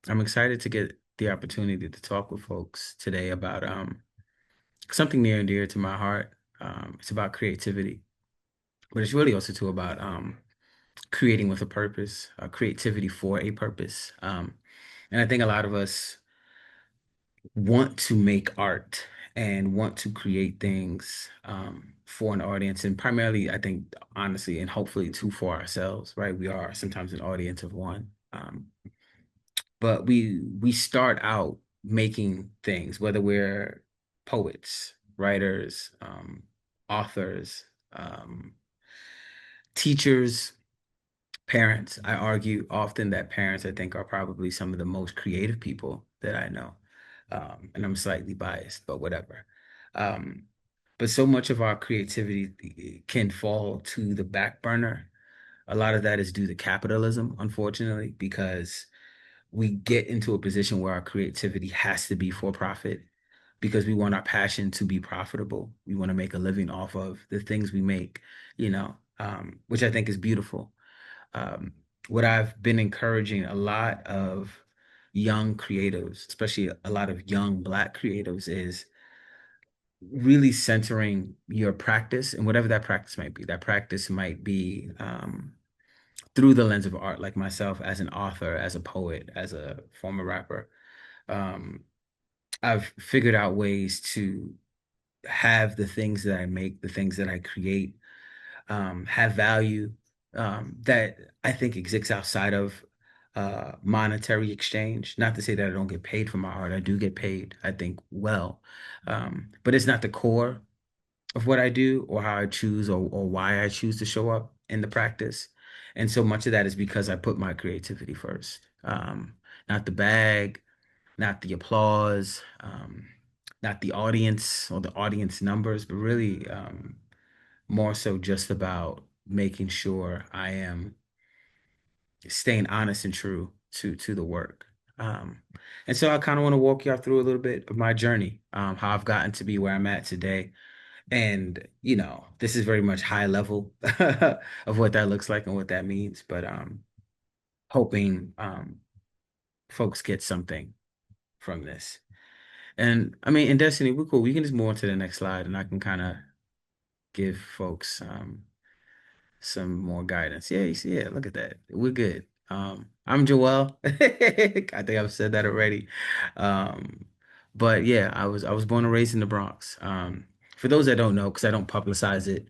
I'm excited to get the opportunity to talk with folks today about something near and dear to my heart. It's about creativity, but it's really also too about creating with a purpose, creativity for a purpose. And I think a lot of us want to make art and want to create things for an audience, and primarily, I think, honestly, and hopefully too, for ourselves, right? We are sometimes an audience of one. But we start out making things, whether we're poets, writers, authors, um, teachers, parents. I argue often that parents, I think, are probably some of the most creative people that I know. And I'm slightly biased, but whatever. Um, but so much of our creativity can fall to the back burner. A lot of that is due to capitalism, unfortunately, because we get into a position where our creativity has to be for profit because we want our passion to be profitable. We want to make a living off of the things we make, which I think is beautiful. Um, what I've been encouraging a lot of young creatives, especially a lot of young Black creatives, is really centering your practice and whatever that practice might be. That practice might be through the lens of art, like myself as an author, as a poet, as a former rapper. Um, I've figured out ways to have the things that I make, the things that I create, have value that I think exists outside of monetary exchange. Not to say that I don't get paid for my art. I do get paid, I think, well. But it's not the core of what I do or how I choose or why I choose to show up in the practice. And so much of that is because I put my creativity first. Not the bag, not the applause, not the audience or the audience numbers, but really more so just about making sure I am staying honest and true to the work. Um, and so I kind of want to walk y'all through a little bit of my journey, how I've gotten to be where I'm at today. And, this is very much high level of what that looks like and what that means, but hoping folks get something from this. And I mean, in Destiny, we're cool. We can just move on to the next slide and I can kind of give folks some more guidance. Yeah, you see, yeah, look at that. We're good. I'm Joel. I think I've said that already. Um, but yeah, I was born and raised in the Bronx. For those that don't know, because I don't publicize it,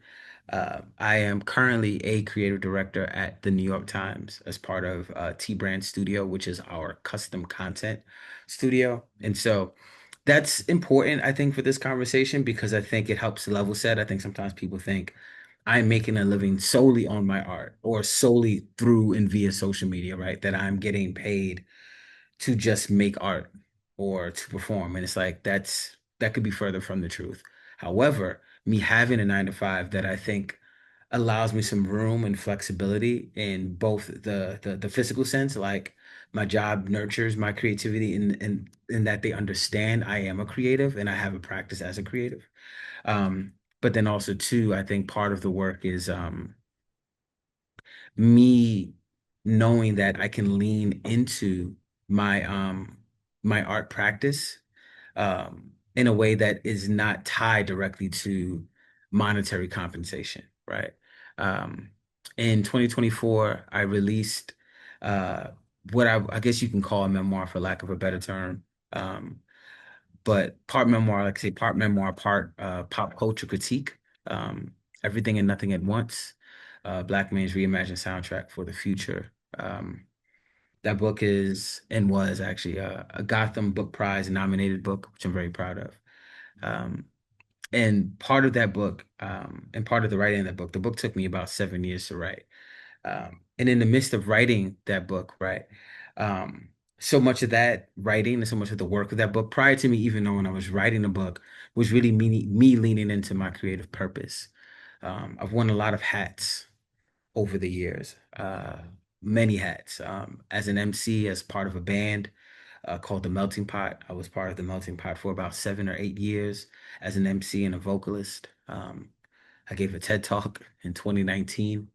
I am currently a creative director at the New York Times as part of T Brand Studio, which is our custom content studio. And so that's important, I think, for this conversation because I think it helps level set. I think sometimes people think I'm making a living solely on my art or solely through and via social media, right? That I'm getting paid to just make art or to perform. And it's like that could be further from the truth. However, me having a 9 to 5 that I think allows me some room and flexibility in both the physical sense, like my job nurtures my creativity in that they understand I am a creative and I have a practice as a creative. But then also too, I think part of the work is me knowing that I can lean into my art practice in a way that is not tied directly to monetary compensation, right? Um, in 2024, I released uh, what I guess you can call a memoir for lack of a better term. Um, but part memoir, like I say, part memoir, part pop culture critique. Um, Everything and Nothing at Once. Black Man's Reimagined Soundtrack for the Future. That book is and was actually a Gotham Book Prize nominated book, which I'm very proud of. Um, and part of that book, and part of the writing of that book, the book took me about 7 years to write. And in the midst of writing that book, right, so much of that writing and so much of the work of that book, prior to me even knowing I was writing the book, was really me leaning into my creative purpose. I've worn a lot of hats over the years, many hats. As an MC, as part of a band called The Melting Pot, I was part of The Melting Pot for about 7 or 8 years as an MC and a vocalist. I gave a TED Talk in 2019.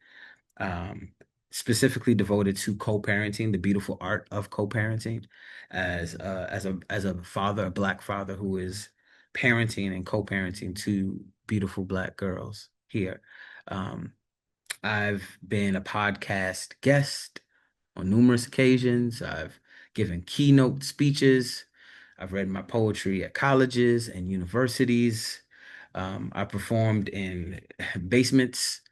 Um, specifically devoted to co-parenting, the beautiful art of co-parenting, as a father, a black father who is parenting and co-parenting two beautiful black girls here. Um, I've been a podcast guest on numerous occasions. I've given keynote speeches. I've read my poetry at colleges and universities. I performed in basements,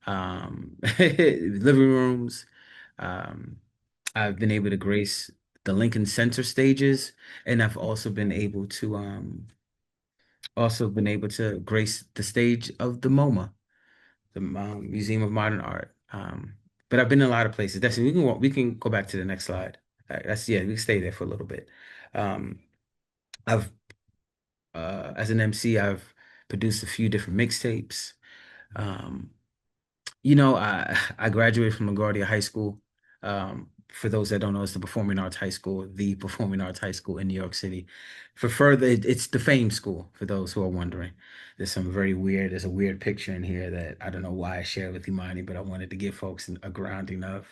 living rooms. Um, I've been able to grace the Lincoln Center stages, and I've also been able to grace the stage of the MoMA, the Museum of Modern Art. But I've been in a lot of places. That's we can go back to the next slide. That's yeah, we can stay there for a little bit. Um, I've as an MC, I've produced a few different mixtapes. Um, I graduated from LaGuardia High School. For those that don't know, it's the Performing Arts High School, the Performing Arts High School in New York City. For further, it's the Fame School, for those who are wondering. There's a weird picture in here that I don't know why I shared with Imani, but I wanted to give folks a grounding of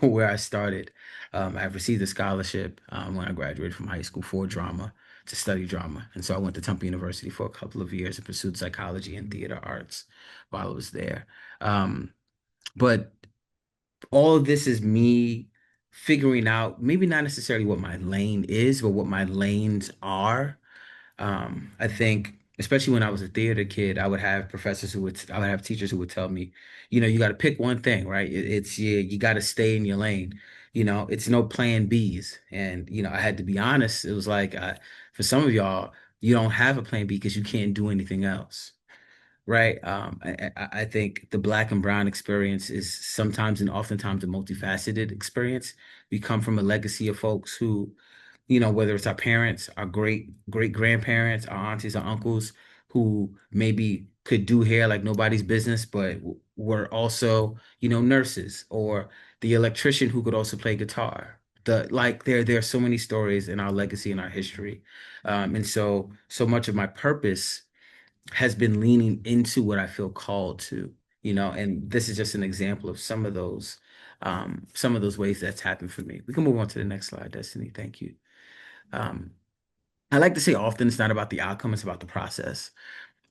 where I started. I've received a scholarship when I graduated from high school for drama, to study drama. And so I went to Temple University for a couple of years and pursued psychology and theater arts while I was there. Um, but all of this is me figuring out maybe not necessarily what my lane is, but what my lanes are. I think, especially when I was a theater kid, I would have teachers who would tell me, you got to pick one thing, right? It's you got to stay in your lane. It's no plan Bs. And, I had to be honest. It was like, for some of y'all, you don't have a plan B because you can't do anything else. Right. I think the black and brown experience is sometimes and oftentimes a multifaceted experience. We come from a legacy of folks who, whether it's our parents, our great grandparents, our aunties, our uncles, who maybe could do hair like nobody's business, but were also, nurses, or the electrician who could also play guitar. There are so many stories in our legacy and our history. And so much of my purpose has been leaning into what I feel called to, and this is just an example of some of those ways that's happened for me. We can move on to the next slide, Destiny. Thank you. Um, I like to say often it's not about the outcome, it's about the process.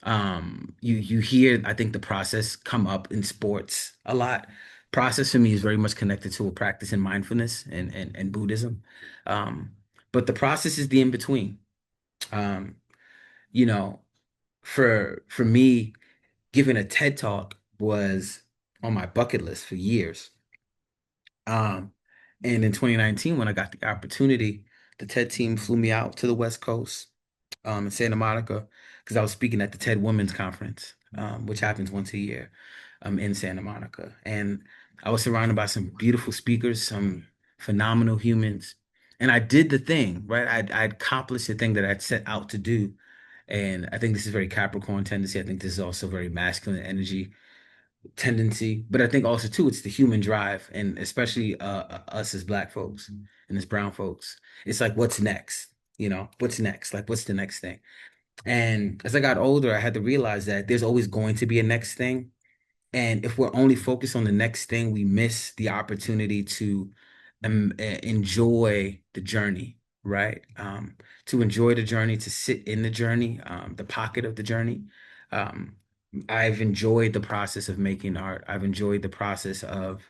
You hear, I think, the process come up in sports a lot. Process for me is very much connected to a practice in mindfulness and Buddhism. Um, but the process is the in between. Um, you know, for me, giving a TED talk was on my bucket list for years. Um, and in 2019, when I got the opportunity, the TED team flew me out to the West Coast, in Santa Monica, because I was speaking at the TED Women's Conference, which happens once a year, in Santa Monica. And I was surrounded by some beautiful speakers, some phenomenal humans. And I did the thing, right? I accomplished the thing that I'd set out to do. And I think this is very Capricorn tendency. I think this is also very masculine energy tendency, but I think also too it's the human drive, and especially us as black folks and as brown folks. It's like, what's next? What's next? Like, what's the next thing? And as I got older, I had to realize that there's always going to be a next thing. And if we're only focused on the next thing, we miss the opportunity to enjoy the journey, right? To enjoy the journey, to sit in the journey, the pocket of the journey. Um, I've enjoyed the process of making art. I've enjoyed the process of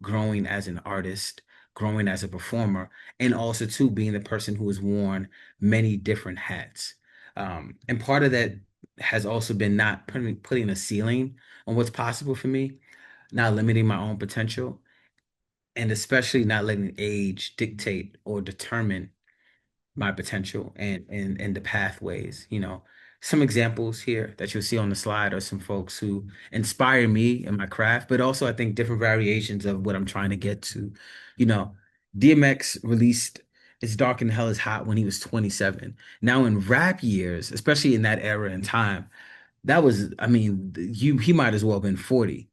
growing as an artist, growing as a performer, and also too being the person who has worn many different hats. And part of that has also been not putting a ceiling on what's possible for me, not limiting my own potential, and especially not letting age dictate or determine my potential and the pathways. Some examples here that you'll see on the slide are some folks who inspire me in my craft, but also I think different variations of what I'm trying to get to. You know, DMX released It's Dark and Hell is Hot when he was 27. Now in rap years, especially in that era and time, that was, I mean, he might as well have been 40.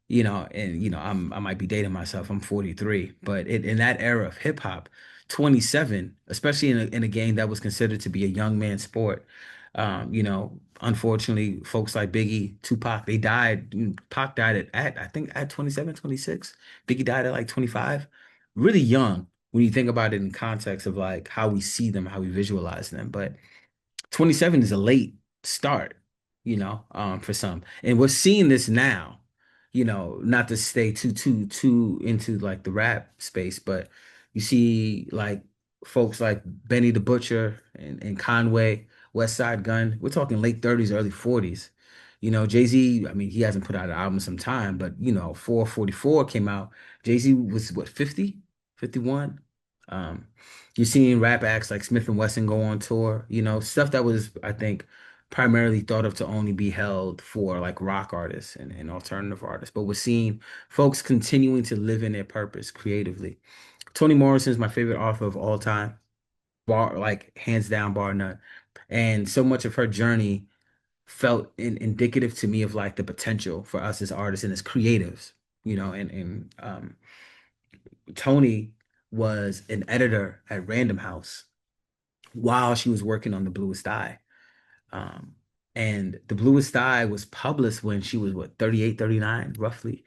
And I might be dating myself. I'm 43, but in that era of hip hop, 27, especially in a game that was considered to be a young man's sport, Unfortunately, folks like Biggie, Tupac, they died. Pac died at I think at 27, 26. Biggie died at like 25. Really young when you think about it in context of like how we see them, how we visualize them. But 27 is a late start, for some. And we're seeing this now, not to stay too into like the rap space, but you see like folks like Benny the Butcher and Conway, West Side Gun. We're talking late 30s, early 40s. Jay-Z, I mean, he hasn't put out an album some time, but 444 came out. Jay-Z was what, 50, 51. Um, you're seeing rap acts like Smith and Wesson go on tour, stuff that was, I think, primarily thought of to only be held for like rock artists and alternative artists. But we're seeing folks continuing to live in their purpose creatively. Toni Morrison is my favorite author of all time, bar like hands down, bar none. And so much of her journey felt indicative to me of like the potential for us as artists and as creatives, and Toni was an editor at Random House while she was working on The Bluest Eye. Um, and The Bluest Eye was published when she was what, 38, 39, roughly.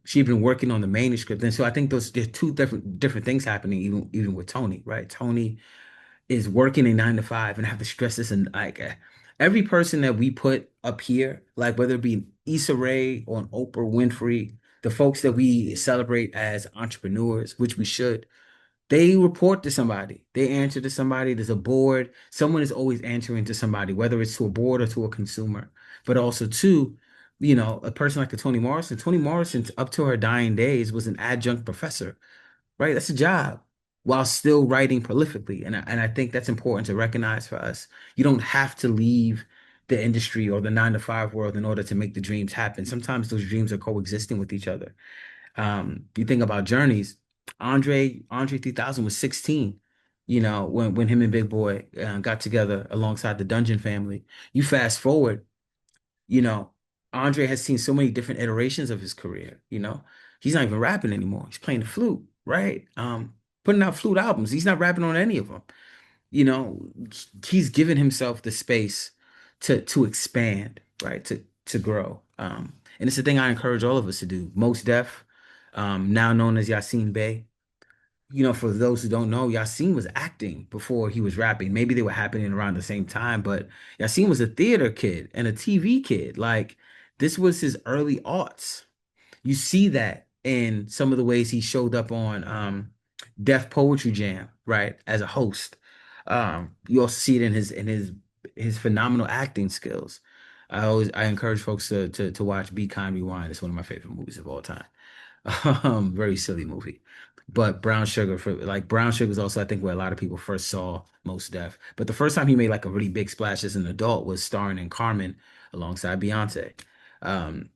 She had been working on the manuscript. And so I think there's two different things happening even with Toni, right? Toni is working a 9 to 5, and I have to stress this, and like every person that we put up here, like whether it be Issa Rae or an Oprah Winfrey, the folks that we celebrate as entrepreneurs, which we should, they report to somebody. They answer to somebody. There's a board. Someone is always answering to somebody, whether it's to a board or to a consumer, but also to, a person like a Toni Morrison. Toni Morrison, up to her dying days, was an adjunct professor, right? That's a job while still writing prolifically. And I think that's important to recognize for us. You don't have to leave the industry or the 9 to 5 world in order to make the dreams happen. Sometimes those dreams are coexisting with each other. You think about journeys. Andre 3000 was 16, when him and Big Boy got together alongside the Dungeon Family. You fast forward, you know, Andre has seen so many different iterations of his career. He's not even rapping anymore. He's playing the flute, right? Putting out flute albums. He's not rapping on any of them. You know, he's given himself the space to expand, right? To grow. And it's the thing I encourage all of us to do. Most Def, now known as Yasin Bey. For those who don't know, Yasin was acting before he was rapping. Maybe they were happening around the same time, but Yasin was a theater kid and a TV kid. Like this was his early aughts. You see that in some of the ways he showed up on Def Poetry Jam, right, as a host. You also see it in his phenomenal acting skills. I encourage folks to watch Be Kind Rewind. It's one of my favorite movies of all time. Very silly movie. But Brown Sugar is also, I think, where a lot of people first saw Mos Def. But the first time he made like a really big splash as an adult was starring in Carmen alongside Beyonce. Um,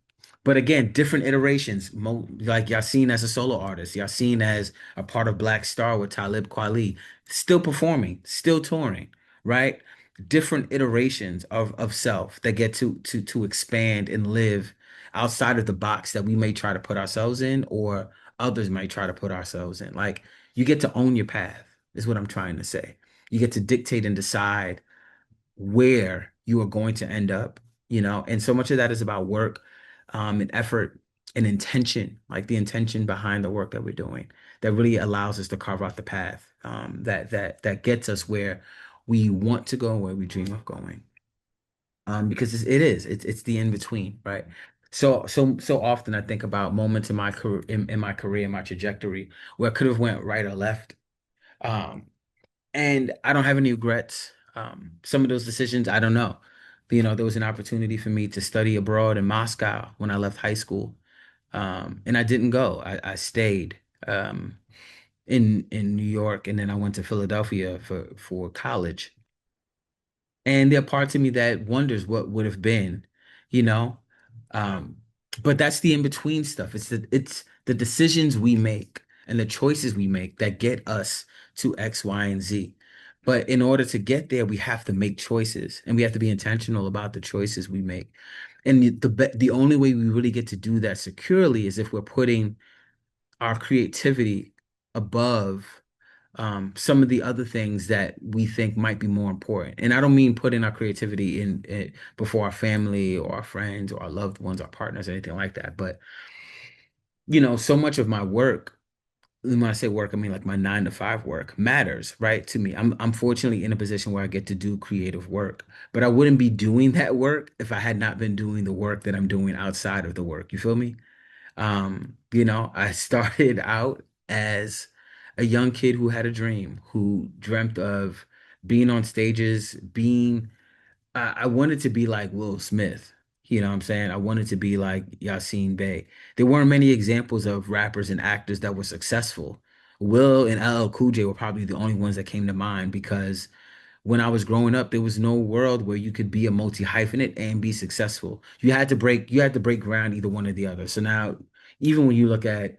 but again, different iterations. Like Yasin as a solo artist, Yasin as a part of Black Star with Talib Kweli, still performing, still touring, right? Different iterations of self that get to expand and live outside of the box that we may try to put ourselves in, or others might try to put ourselves in. Like you get to own your path, is what I'm trying to say. You get to dictate and decide where you are going to end up, and so much of that is about work, and effort and intention, like the intention behind the work that we're doing that really allows us to carve out the path, that gets us where we want to go, where we dream of going. Because it's the in between, right? So often I think about moments in my career, in my career, in my trajectory, where I could have went right or left. Um, and I don't have any regrets. Some of those decisions, I don't know. But, there was an opportunity for me to study abroad in Moscow when I left high school. And I didn't go. I stayed in New York, and then I went to Philadelphia for college. And there are parts of me that wonders what would have been, you know. Um, but that's the in-between stuff. It's the decisions we make and the choices we make that get us to X, Y, and Z. But in order to get there, we have to make choices, and we have to be intentional about the choices we make. And the only way we really get to do that securely is if we're putting our creativity above some of the other things that we think might be more important. And I don't mean putting our creativity in before our family or our friends or our loved ones, our partners, anything like that. But so much of my work, when I say work, I mean like my 9 to 5 work matters, right? To me. I'm fortunately in a position where I get to do creative work, but I wouldn't be doing that work if I had not been doing the work that I'm doing outside of the work. You feel me? I started out as a young kid who had a dream, who dreamt of being on stages, I wanted to be like Will Smith. You know what I'm saying? I wanted to be like Yassine Bey. There weren't many examples of rappers and actors that were successful. Will and LL Cool J were probably the only ones that came to mind because when I was growing up, there was no world where you could be a multi-hyphenate and be successful. You had to break ground either one or the other. So now, even when you look at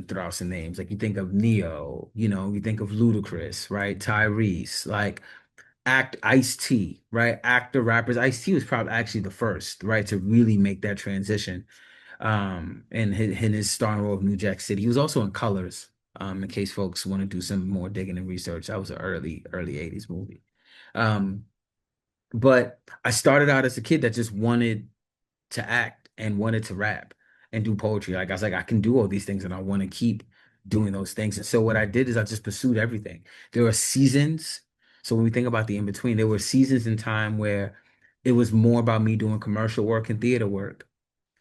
throw out some names, like you think of Neo, you think of Ludacris, right? Tyrese, like Ice-T, right? Actor, rappers. Ice-T was probably actually the first, right, to really make that transition. And his starring role of New Jack City. He was also in Colors. In case folks want to do some more digging and research, that was an early 80s movie. Um, but I started out as a kid that just wanted to act and wanted to rap and do poetry. Like I was like, I can do all these things and I want to keep doing those things. And so what I did is I just pursued everything. There were seasons. So when we think about the in between, there were seasons in time where it was more about me doing commercial work and theater work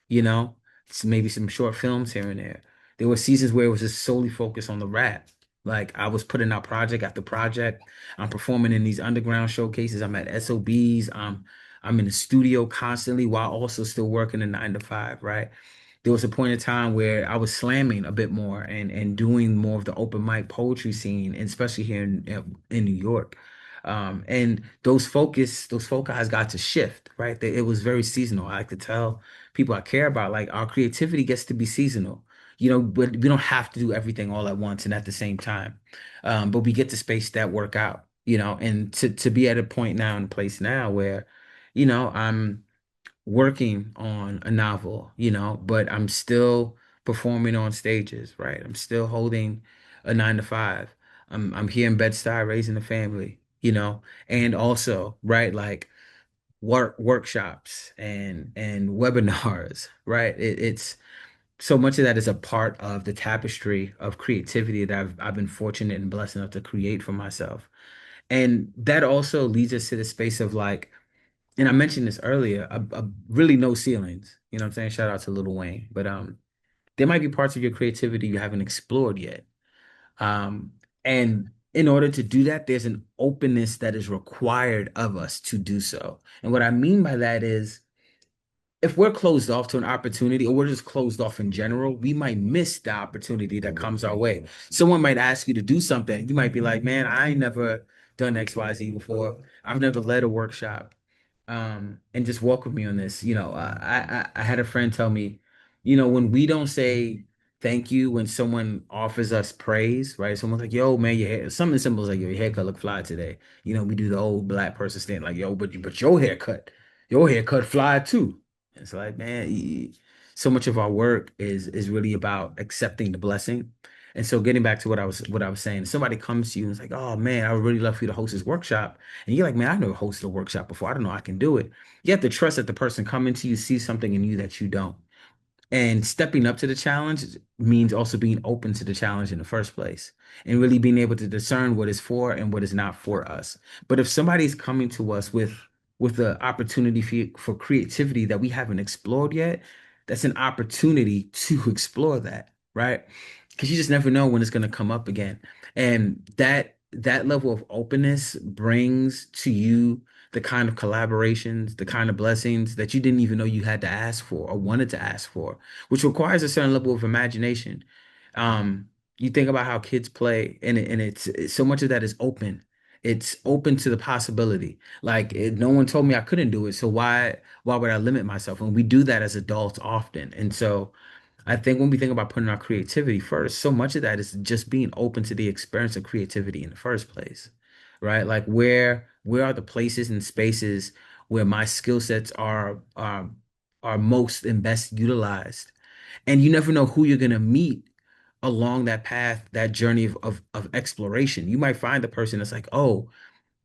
you know, maybe some short films here and there. There were seasons where it was just solely focused on the rap. Like I was putting out project after project. I'm performing in these underground showcases. I'm at SOBs. I'm in the studio constantly while also still working a 9 to 5, right? There was a point in time where I was slamming a bit more and doing more of the open mic poetry scene, and especially here in New York. And those foci got to shift, right? It was very seasonal. I like to tell people I care about, like our creativity gets to be seasonal. But we don't have to do everything all at once and at the same time. But we get to space that work out, and to be at a point now and place now where, I'm working on a novel, but I'm still performing on stages, right? I'm still holding a 9 to 5. I'm here in Bed-Stuy raising a family, and also, right, like workshops and webinars, right? It's so much of that is a part of the tapestry of creativity that I've been fortunate and blessed enough to create for myself. And that also leads us to the space of like, and I mentioned this earlier, really no ceilings. You know what I'm saying? Shout out to Lil Wayne. But there might be parts of your creativity you haven't explored yet. Um, and in order to do that, there's an openness that is required of us to do so. And what I mean by that is if we're closed off to an opportunity or we're just closed off in general, we might miss the opportunity that comes our way. Someone might ask you to do something. You might be like, man, I ain't never done XYZ before. I've never led a workshop. And just walk with me on this. I had a friend tell me, when we don't say thank you when someone offers us praise, right? Someone's like, yo, man, your hair, something simple as like your haircut look fly today. We do the old black person stand like, yo, but your haircut fly too. It's like, man, so much of our work is really about accepting the blessing. And so getting back to what I was saying, somebody comes to you and it's like, oh man, I would really love for you to host this workshop. And you're like, man, I've never hosted a workshop before. I don't know I can do it. You have to trust that the person coming to you sees something in you that you don't. And stepping up to the challenge means also being open to the challenge in the first place and really being able to discern what is for and what is not for us. But if somebody's coming to us with the opportunity for creativity that we haven't explored yet, that's an opportunity to explore that, right? Because you just never know when it's going to come up again. And that level of openness brings to you the kind of collaborations, the kind of blessings that you didn't even know you had to ask for or wanted to ask for, which requires a certain level of imagination. You think about how kids play, and it's so much of that is open. It's open to the possibility. Like no one told me I couldn't do it, so why would I limit myself? And we do that as adults often. And so I think when we think about putting our creativity first, so much of that is just being open to the experience of creativity in the first place, right? Like where are the places and spaces where my skill sets are most and best utilized? And you never know who you're gonna meet along that path, that journey of exploration. You might find the person that's like, oh,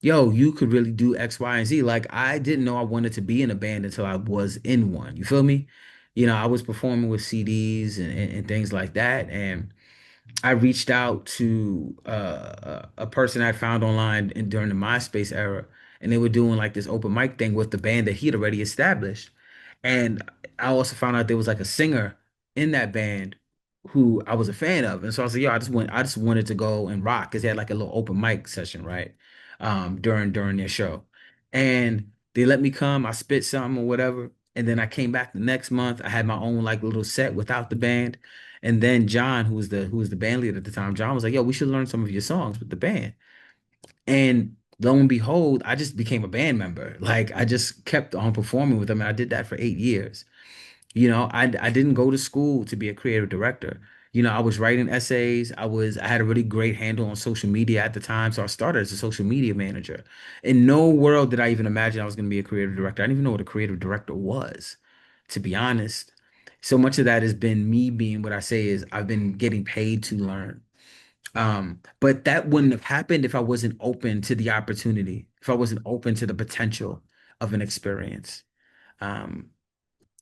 yo, you could really do X, Y, and Z. Like I didn't know I wanted to be in a band until I was in one. You feel me? You know, I was performing with CDs and things like that. And I reached out to a person I found online during the MySpace era, and they were doing like this open mic thing with the band that he'd already established. And I also found out there was like a singer in that band who I was a fan of. And so I was like, yo, I just wanted to go and rock because they had like a little open mic session, right? During their show. And they let me come, I spit something or whatever. And then I came back the next month. I had my own like little set without the band. And then John, who was the band leader at the time, John was like, "Yo, we should learn some of your songs with the band." And lo and behold, I just became a band member. Like I just kept on performing with them, and I did that for 8 years. You know, I didn't go to school to be a creative director. You know, I was writing essays. I had a really great handle on social media at the time, so I started as a social media manager. In no world did I even imagine I was going to be a creative director. I didn't even know what a creative director was, to be honest. So much of that has been me being what I say is I've been getting paid to learn. But that wouldn't have happened if I wasn't open to the opportunity, if I wasn't open to the potential of an experience. Um,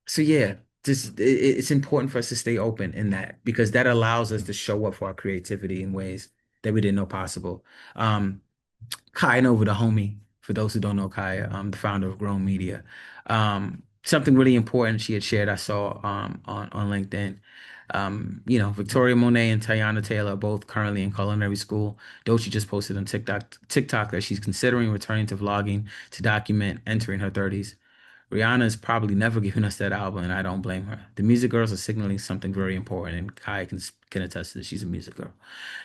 so yeah, it's important for us to stay open in that because that allows us to show up for our creativity in ways that we didn't know possible. Um, Kaya over the homie, for those who don't know Kaya, the founder of Grown Media. Something really important she had shared, I saw on LinkedIn. You know, Victoria Monet and Tayana Taylor are both currently in culinary school. Dochi just posted on TikTok that she's considering returning to vlogging to document entering her 30s. Rihanna is probably never giving us that album, and I don't blame her. The music girls are signaling something very important, and Kai can attest to this. She's a music girl.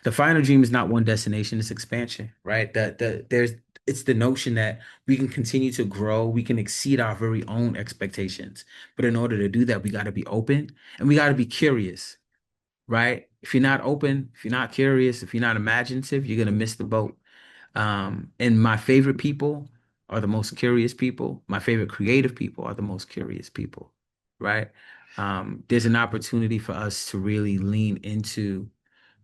The final dream is not one destination, it's expansion, right? It's the notion that we can continue to grow, we can exceed our very own expectations. But in order to do that, we got to be open and we got to be curious, right? If you're not open, if you're not curious, if you're not imaginative, you're gonna miss the boat. And my favorite people are the most curious people. My favorite creative people are the most curious people, right? There's an opportunity for us to really lean into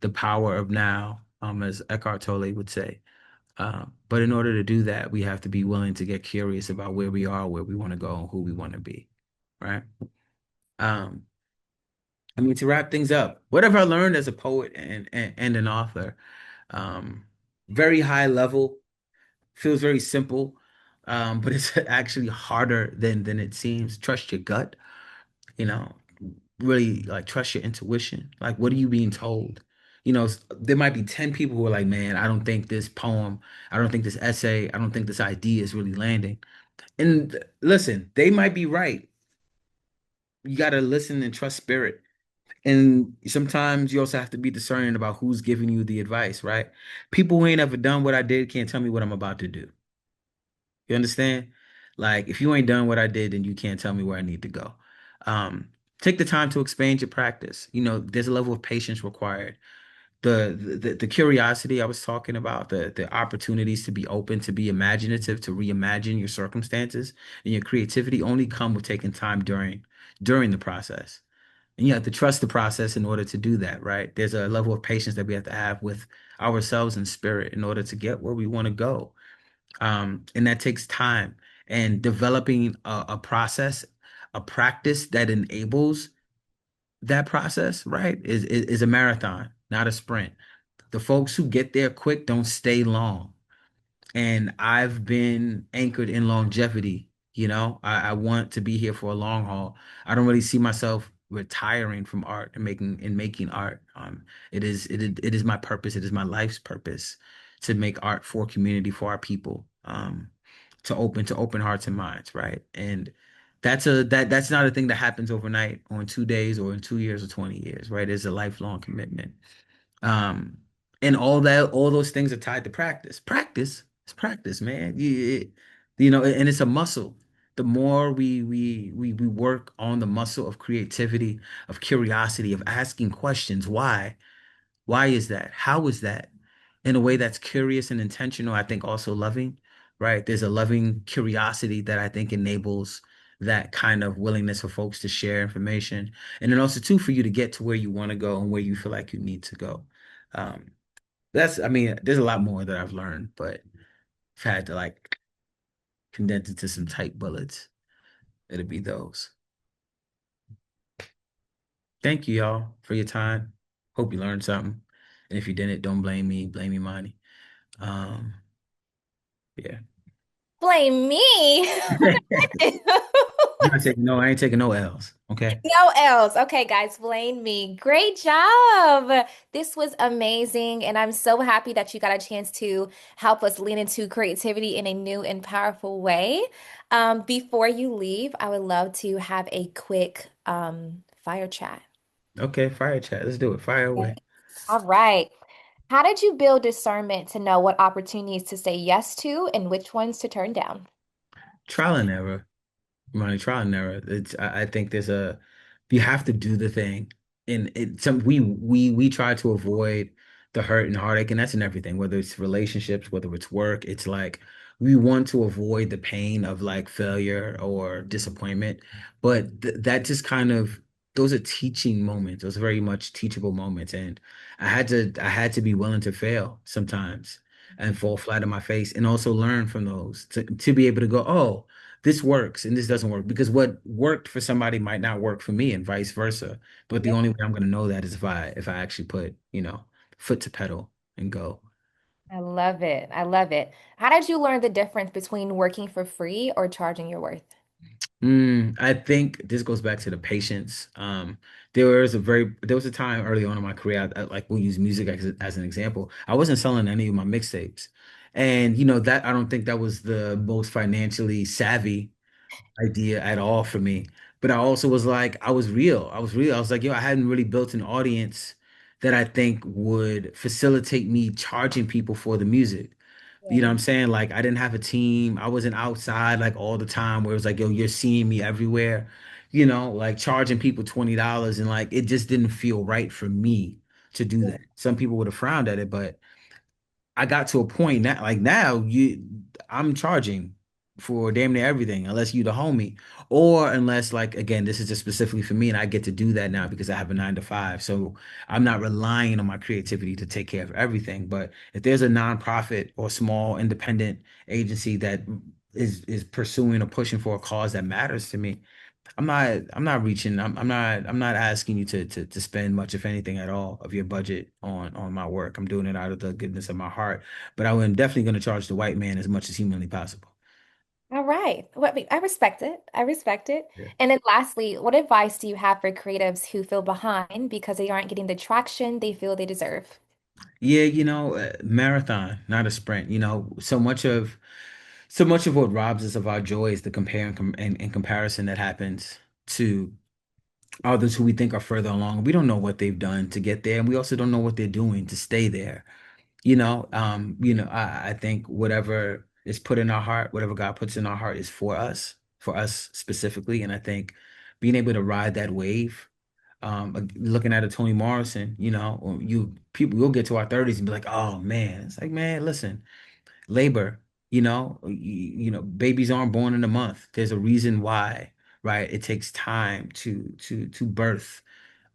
the power of now, as Eckhart Tolle would say. But in order to do that, we have to be willing to get curious about where we are, where we want to go, and who we want to be, right? Um, I mean, to wrap things up, what have I learned as a poet and an author? Um, Very high level, feels very simple, but it's actually harder than it seems. Trust your gut, you know, really like trust your intuition. Like, what are you being told? You know, there might be 10 people who are like, man, I don't think this poem, I don't think this essay, I don't think this idea is really landing. And listen, they might be right. You got to listen and trust spirit. And sometimes you also have to be discerning about who's giving you the advice, right? People who ain't ever done what I did can't tell me what I'm about to do. You understand? Like, if you ain't done what I did, then you can't tell me where I need to go. Um, Take the time to expand your practice. You know, there's a level of patience required. The curiosity I was talking about, the opportunities to be open, to be imaginative, to reimagine your circumstances and your creativity only come with taking time during the process. And you have to trust the process in order to do that, right? There's a level of patience that we have to have with ourselves and spirit in order to get where we want to go. And that takes time and developing a process, a practice that enables that process, right, is a marathon, not a sprint. The folks who get there quick don't stay long. And I've been anchored in longevity. You know, I want to be here for a long haul. I don't really see myself retiring from art and making art. It is my purpose. It is my life's purpose to make art for community, for our people, to open hearts and minds, right? And that's not a thing that happens overnight or in 2 days or in 2 years or 20 years, right? It's a lifelong commitment. Um, and all those things are tied to practice. Practice, it's practice, man. You know, and it's a muscle. The more we work on the muscle of creativity, of curiosity, of asking questions, why is that? How is that? In a way that's curious and intentional, I think also loving, right? There's a loving curiosity that I think enables that kind of willingness for folks to share information. And then also too, for you to get to where you want to go and where you feel like you need to go. Um, I mean, there's a lot more that I've learned, but if I had to like condense it to some tight bullets, it'd be those. Thank you, y'all, for your time. Hope you learned something. And if you didn't, don't blame me, blame Imani. Um, yeah. Blame me. I ain't taking no L's. Okay. No L's. Okay, guys, blame me. Great job. This was amazing. And I'm so happy that you got a chance to help us lean into creativity in a new and powerful way. Before you leave, I would love to have a quick fire chat. Okay, fire chat. Let's do it. Fire Okay. away. All right. How did you build discernment to know what opportunities to say yes to and which ones to turn down? Trial and error. Money trial and error. I think you have to do the thing. And we try to avoid the hurt and heartache, and that's in everything, whether it's relationships, whether it's work. It's like we want to avoid the pain of like failure or disappointment. But th that just kind of those are teaching moments. Those are very much teachable moments. And I had to be willing to fail sometimes and fall flat on my face and also learn from those to be able to go, oh, this works and this doesn't work because what worked for somebody might not work for me and vice versa. But the only way I'm going to know that is if I actually put, foot to pedal and go. I love it. I love it. How did you learn the difference between working for free or charging your worth? I think this goes back to the patience. There was a time early on in my career, like we'll use music as an example. I wasn't selling any of my mixtapes. And that I don't think that was the most financially savvy idea at all for me. But I also was like, I was real. I was real. I was like, yo, I hadn't really built an audience that I think would facilitate me charging people for the music. You know Yeah. what I'm saying? Like I didn't have a team. I wasn't outside like all the time where it was like, yo, you're seeing me everywhere. Like charging people $20 and like it just didn't feel right for me to do Yeah. that. Some people would have frowned at it, but I got to a point now, like I'm charging for damn near everything, unless you the homie, or unless like again, this is just specifically for me, and I get to do that now because I have a 9 to 5, so I'm not relying on my creativity to take care of everything. But if there's a nonprofit or small independent agency that is pursuing or pushing for a cause that matters to me, I'm not reaching. I'm not asking you to spend much, if anything at all, of your budget on my work. I'm doing it out of the goodness of my heart. But I'm definitely going to charge the white man as much as humanly possible. All right. Well, I respect it. I respect it. Yeah. And then lastly, what advice do you have for creatives who feel behind because they aren't getting the traction they feel they deserve? Yeah, marathon, not a sprint. So much of what robs us of our joy is the compare and comparison that happens to others who we think are further along. We don't know what they've done to get there, and we also don't know what they're doing to stay there. I think whatever is put in our heart, whatever God puts in our heart is for us specifically. And I think being able to ride that wave, looking at a Toni Morrison, you'll get to our 30s and be like, oh man, it's like, man, listen, labor, babies aren't born in a month. There's a reason why, right? It takes time to birth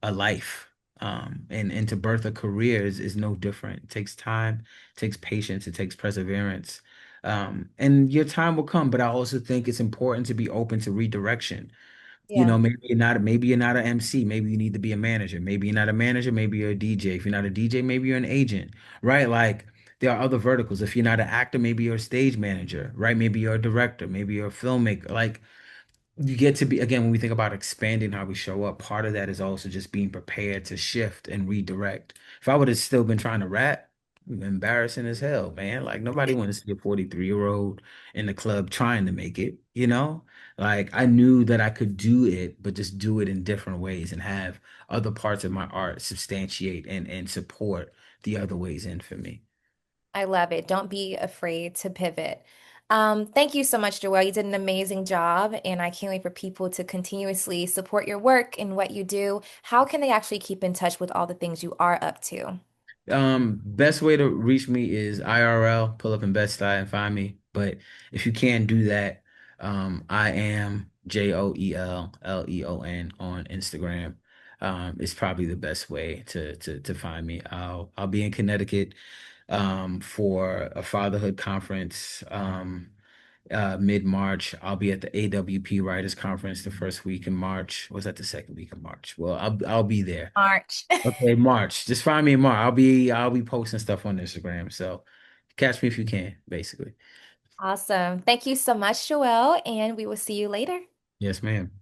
a life. And to birth a career is no different. It takes time, it takes patience, it takes perseverance. And your time will come, but I also think it's important to be open to redirection. Yeah. Maybe you're not an MC, maybe you need to be a manager. Maybe you're not a manager, maybe you're a DJ. If you're not a DJ, maybe you're an agent, right? Like there are other verticals. If you're not an actor, maybe you're a stage manager, right? Maybe you're a director, maybe you're a filmmaker. Like you get to be, again, when we think about expanding how we show up, part of that is also just being prepared to shift and redirect. If I would have still been trying to rap, embarrassing as hell, man. Like nobody wants to see a 43-year-old in the club trying to make it? Like I knew that I could do it, but just do it in different ways and have other parts of my art substantiate and support the other ways in for me. I love it. Don't be afraid to pivot. Thank you so much, Joelle. You did an amazing job, and I can't wait for people to continuously support your work and what you do. How can they actually keep in touch with all the things you are up to? Best way to reach me is IRL, pull up in Bed-Stuy and find me. But if you can't do that, I am JoelLeon on Instagram. It's probably the best way to find me. I'll be in Connecticut for a fatherhood conference mid-March. I'll be at the AWP Writers Conference the first week in March. Was that the second week of March? Well, I'll be there. March. Okay, March. Just find me in March. I'll be posting stuff on Instagram. So catch me if you can, basically. Awesome. Thank you so much, Joelle, and we will see you later. Yes, ma'am.